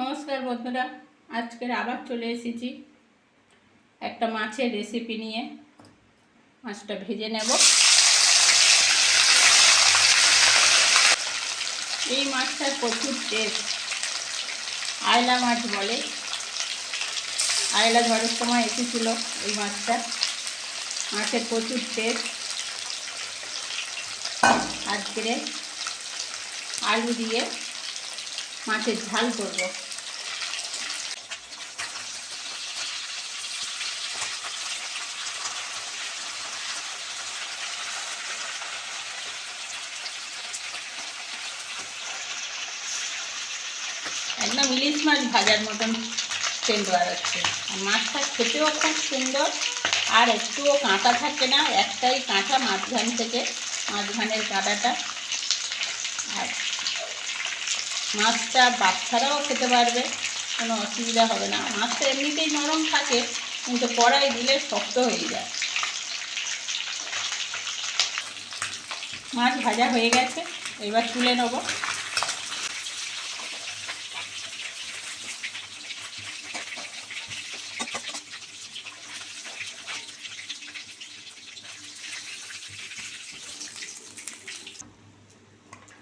নমস্কার বন্ধুরা, আজকের আবার চলে এসেছি একটা মাছের রেসিপি নিয়ে। মাছটা ভেজে নেব। এই মাছটার প্রচুর টেস্ট। আয়লা মাছ বলে। আয়লা ঝড়ের সময় এসেছিল এই মাছটা। মাছের প্রচুর টেস্ট। আজকে আলু দিয়ে মাছের ঝাল করব। একদম ইলিশ মাছ ভাজার মতন সেন্ট বাড়াচ্ছে। আর মাছটা খেতেও খুব সুন্দর, আর একটুও কাঁটা থাকে না। একটাই কাঁটা মাঝখান থেকে, মাঝখানের কাঁটাটা। আর মাছটা বাচ্চারাও খেতে পারবে, কোনো অসুবিধা হবে না। মাছটা এমনিতেই নরম থাকে, কিন্তু কড়াই দিলে শক্ত হয়ে যায়। মাছ ভাজা হয়ে গেছে, এবার তুলে নেব।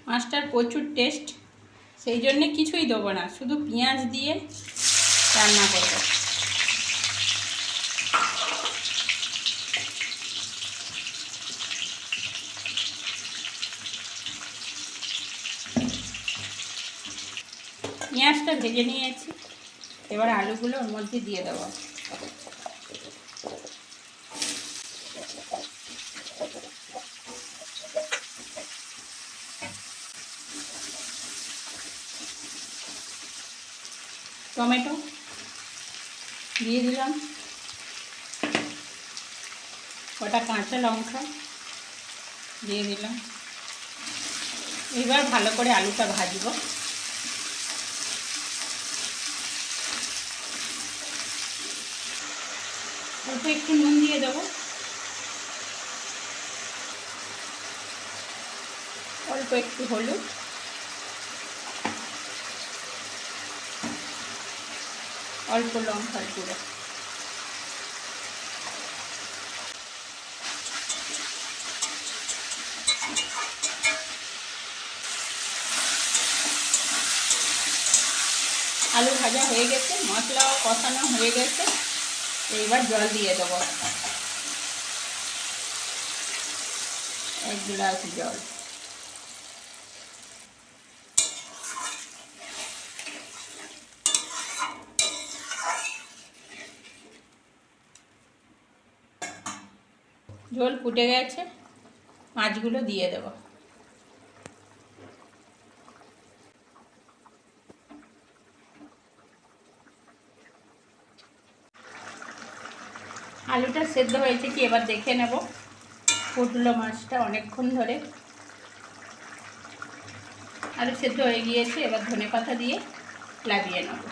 মাছটার প্রচুর টেস্ট, সেই জন্যে কিছুই দেবো না, শুধু পেঁয়াজ দিয়ে রান্না করব। পেঁয়াজটা ভেজে নিয়েছি, এবার আলুগুলো ওর মধ্যে দিয়ে দেবো। টমেটো দিয়ে দিলাম, কটা কাঁচা লঙ্কা দিয়ে দিলাম। এবার ভালো করে আলুটা ভাজবো। অল্প একটু নুন দিয়ে দেবো, অল্প একটু হলুদ, অল্প লঙ্কার গুঁড়ো। আলু ভাজা হয়ে গেছে, মশলাও কষানো হয়ে গেছে। এইবার জল দিয়ে দেবো, 1 গ্লাস জল। ঝোল ফুটে গেছে, মাছগুলো দিয়ে দেবো। আলুটা সেদ্ধ হয়েছে কি এবার দেখে নেব। ফুটলো মাছটা অনেকক্ষণ ধরে। আলু সেদ্ধ হয়ে গিয়েছে, এবার ধনেপাতা দিয়ে লাগিয়ে নেব।